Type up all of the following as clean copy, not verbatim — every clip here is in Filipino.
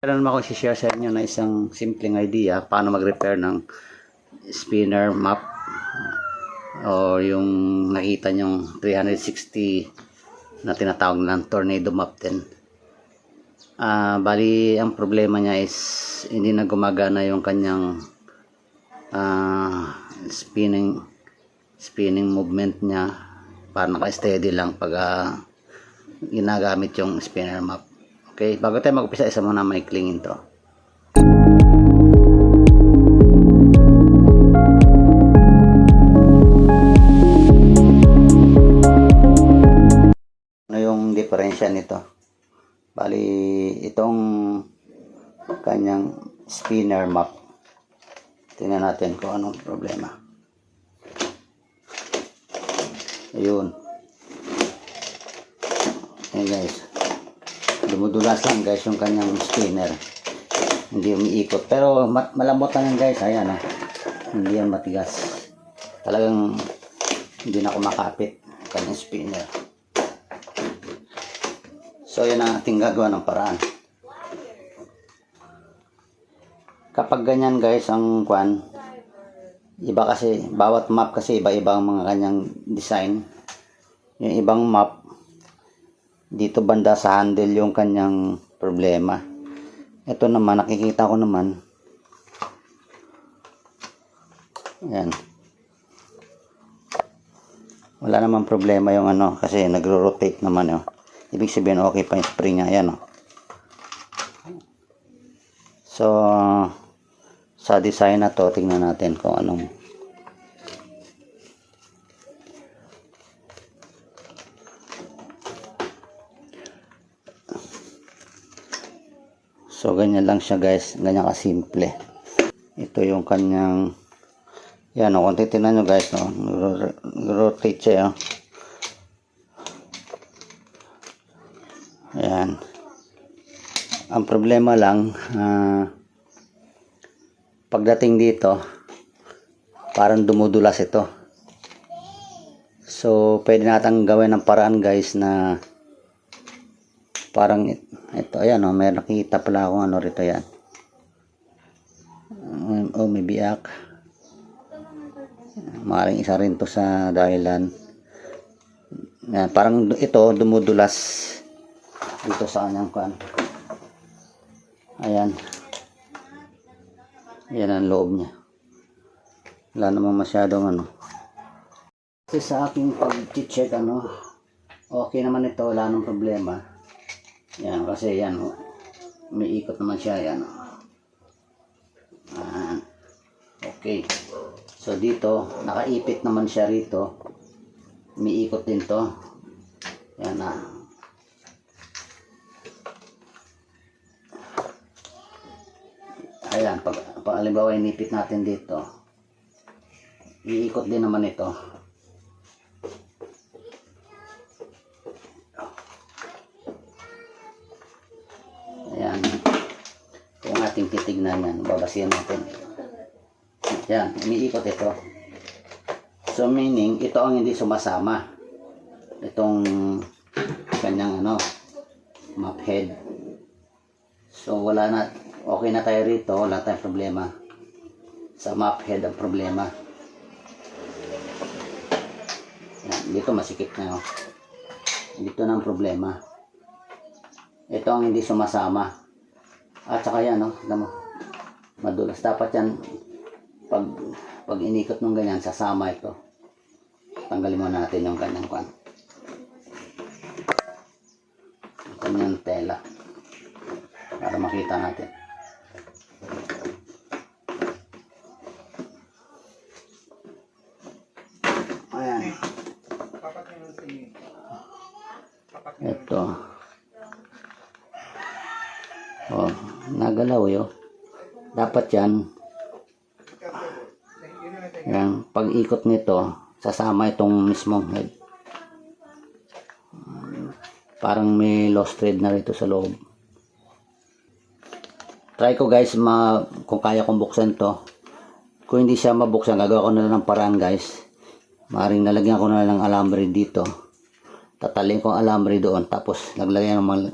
Meron naman ako share sa inyo na isang simpleng idea paano mag-repair ng spinner map o yung nakita nyong 360 na tinatawag ng tornado map din. Bali ang problema niya is hindi na gumagana yung kanyang spinning movement niya, para naka-steady lang pag ginagamit yung spinner map. Okay, bago tayo mag-upisa, isa muna maiklingin to. Ano yung diferensya nito? Bali, itong kanyang spinner map. Tingnan natin kung anong problema. Ayun. Ayan guys. Dumudulas lang guys yung kanyang spinner. Hindi umiikot. Pero malambot lang yan guys. Ayan hindi yan matigas. Talagang hindi na kumakapit kanyang spinner. So yan ang ating gagawa ng paraan. Kapag ganyan guys ang kwan, iba kasi, bawat map kasi iba-iba ang mga kanyang design. Yung ibang map, dito banda sa handle yung kanyang problema. Ito naman, nakikita ko naman. Ayan. Wala naman problema yung kasi nagro-rotate naman Ibig sabihin okay pa yung spring niya. Ayan So, sa design na to, tingnan natin kung anong so ganyan lang siya guys, ganyan kasimple. Ito yung kanyang yan kung titignan nyo guys rotate siya ayan. Ang problema lang pagdating dito parang dumudulas ito. So pwede natin gawin ng paraan guys na parang ito ayan may nakita pala akong rito yan. May biyak. Maaaring isa rin to sa dahilan. Yan, parang ito dumudulas dito sa kanyang kan. Ayan. Yan ang loob niya. Wala namang masyadong Kasi sa aking pag-check okay naman ito, wala nang problema. Yan, kasi yan may ikot naman siya yan okay. So dito nakaipit naman siya rito, may ikot din to. Yan ayan, pag halimbawa inipit natin dito, iikot din naman ito. Ayan, kung ating titignan yan, babasihan natin. Yan, umiikot ito. So meaning, ito ang hindi sumasama. Itong kanyang map head. So wala na, okay na tayo rito, wala tayong problema. Sa map head ang problema. Yan, dito masikip na Dito na ang problema. Ito ang hindi sumasama. At saka yan madulas. Dapat yan pag inikot ng ganyan, sasama ito. Tanggalin muna natin yung kanyang kanyang tela para makita natin. Ayan. Ito. Nagalaw dapat yan. Yan, pag ikot nito, sasama itong mismong head. Parang may lost thread na rito sa loob. Try ko guys kung kaya kong buksan to. Kung hindi siya mabuksan, gagawa ko na lang ng paraan guys. Maaaring nalagyan ko na lang ng alambre dito. Tatalin ko ang alambre doon, tapos naglagyan ng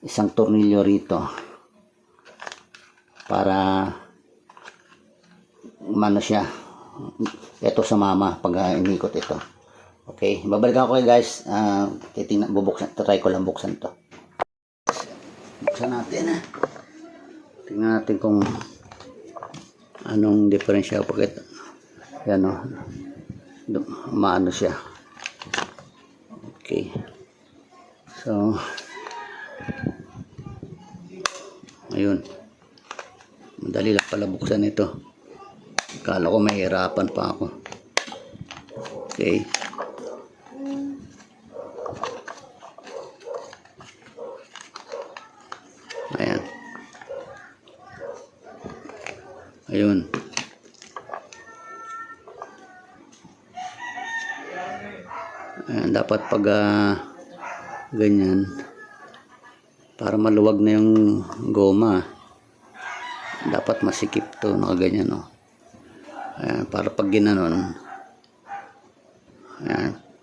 isang tornilyo rito. para umano siya. Ito sa mama pag inikot ito. Okay, babalikan ko kayo guys. Try ko lang buksan to. Buksan natin. Tingnan natin kung anong diferensya pag ito. Yan o. Maano siya. Okay. So, ayun. Madali lang pala buksan ito. Akala ko mahirapan pa ako. Okay. Ayan. Ayun. Ayan, dapat pag ganyan, para maluwag na yung goma, dapat masikip to, nakaganyan, no? Ayan, para pag ginanon,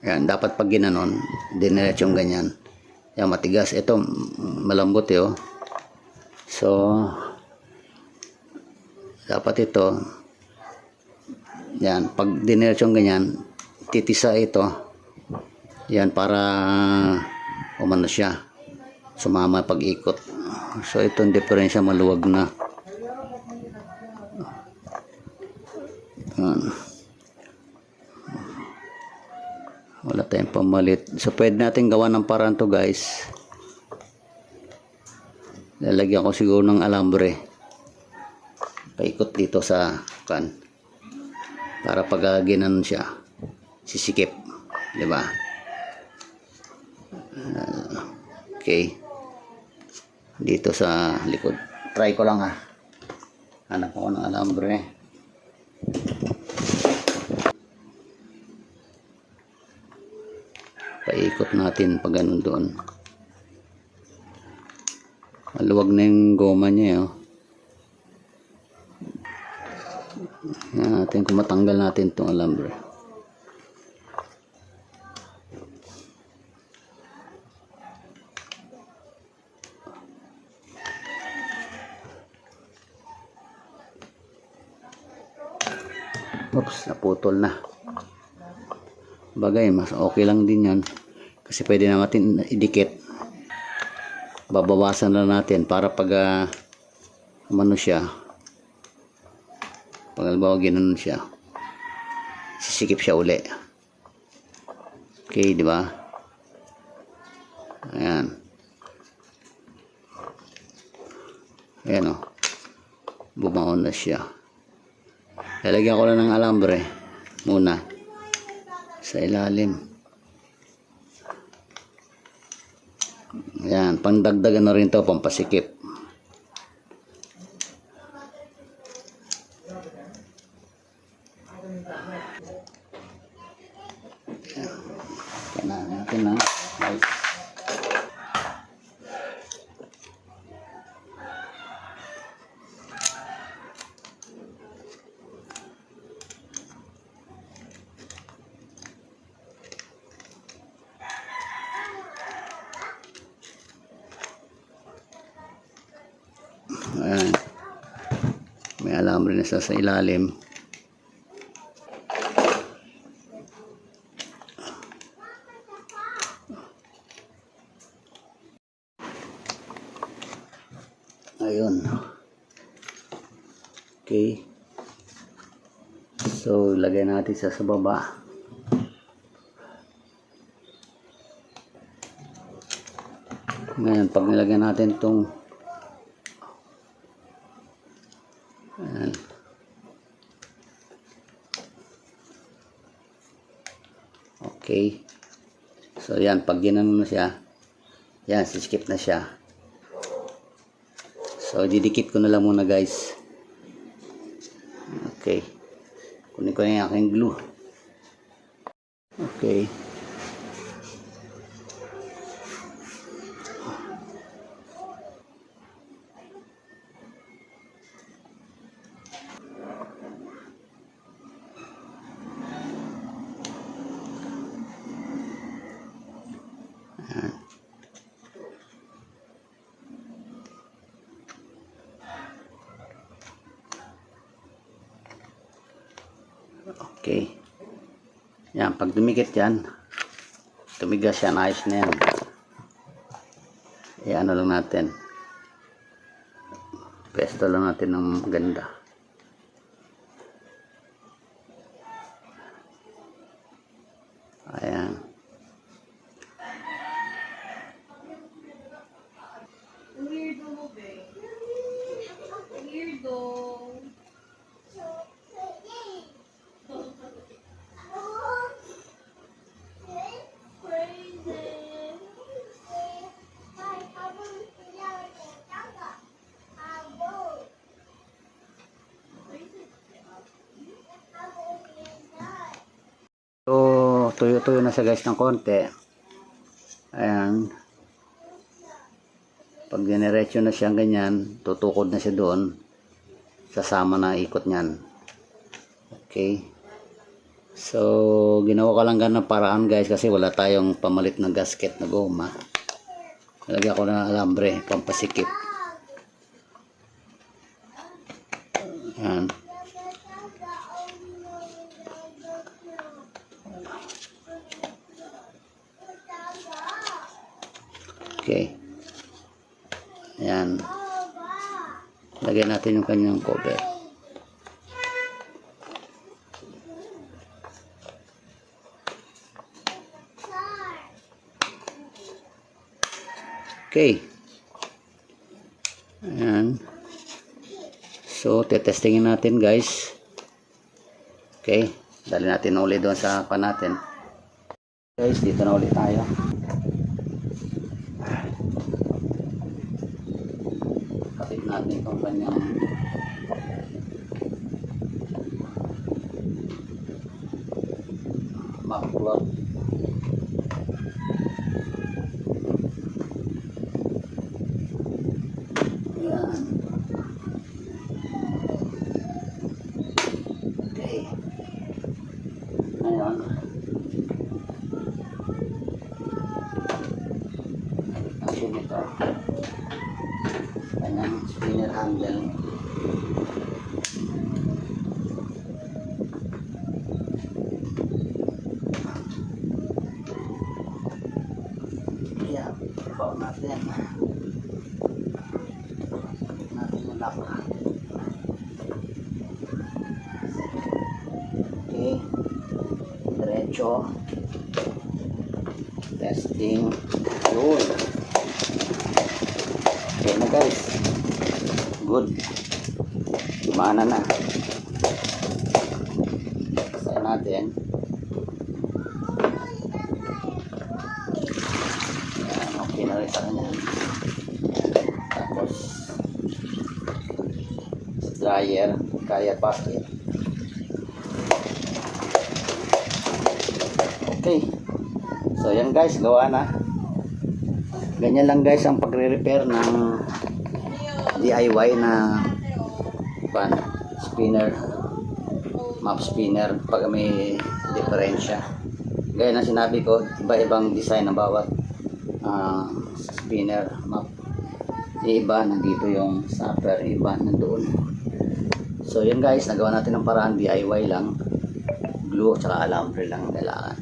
ayan, dapat pag ginanon, diniretso yung ganyan. Ayan, matigas. Ito, malambot eh, oh. So, dapat ito, yan, pag diniretso yung ganyan, titisa ito, yan, para umano siya, sumama pag ikot. So, itong diferensya maluwag na. Wala tayong pamalit. So, pwede natin gawa ng paraan to guys. Lalagyan ko siguro ng alambre. Paikot dito sa kan. Para pag ginanon siya, sisikip. Diba? Okay. Dito sa likod. Try ko lang hanap ako ng alambre. Paikot natin pag ganun doon. Maluwag na yung goma niya, oh. Yan natin kung matanggal natin itong alambre. Oops, naputol na. Bagay, mas okay lang din yan. Kasi pwede na natin idikit. Babawasan na natin para pag umano siya, pag halimbawa ginanon siya, sisikip siya uli. Okay, di ba? Ayan. Ayan, oh. Bumaon na siya. Lalagyan ko lang ng alambre muna sa ilalim. Ayan, pangdagdagan na rin to, pampasikip. Ayan, natin na. Nice. Ayan. May alambre na sa ilalim. Ayun. Okay. So, lagay natin sa baba. Ngayon, pag nilagyan natin itong ayan. Okay. So, yan. Pag ginanon na siya, yan, siskip na siya. So, didikit ko na lang muna guys. Okay. Kunin ko na yung aking glue. Okay. Ayan. Okay. Yan, pag dumikit yan, tumigas yan, ayos na yan. Ano lang natin. Pesto lang natin ng ganda. Ayan. Weirdo mo, be. Weirdo. So, tuyo-tuyo na siya guys ng konti. Ayan. Pag dinerecho na siya ganyan, tutukod na siya doon. Sasama na ikot niyan. Okay. So, ginawa ko lang ganun paraan guys kasi wala tayong pamalit ng gasket na goma. Lagyan ko na ng alambre, pampasikip. Ayan. Okay. Ayan. Lagyan natin yung kanyang cover. Okay. Ayan. So, tetestingin natin guys. Okay. Dali natin ulit doon sa pan natin. Guys, dito na ulit tayo. Kapit natin itong kanyang map-plot. Ayan. Okay. Ngayon, natin ito. Kanyang spinner handle. Ayan, ibaw natin. Natin yung lock. Okay. Diretso. Testing. Yun. Okay na guys. Good. Gumana na. Pasayan natin. Ayan, okay na rin sa kanya. Tapos sa dryer, kaya basket. Okay. So yan guys, gawa na. Ganyan lang guys ang pagre-repair ng DIY na spinner, map spinner pag may diferensya. Gaya ng sinabi ko, iba-ibang design ng bawat spinner map. Iba nandito yung stopper, iba nandoon. So yun guys, nagawa natin ng paraan DIY lang. Glue at saka alambre lang kailangan.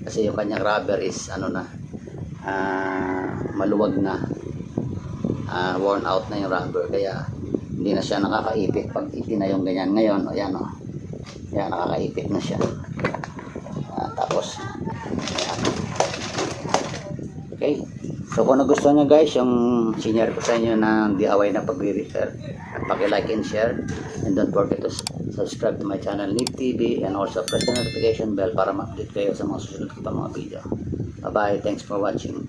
Kasi yung kanyang rubber is maluwag na, worn out na yung rubber, kaya hindi na siya nakakaipit pag itinayong ganyan. Ngayon, ayan o, yan, nakakaipit na siya. Tapos ayan. Okay, so kung nagustuhan nyo guys yung sinare ko sa inyo ng DIY na pag-repair, paki-like and share, and don't forget to subscribe to my channel Nip TV, and also press the notification bell para ma-update kayo sa mga susunod ko pa mga video. Bye bye, thanks for watching.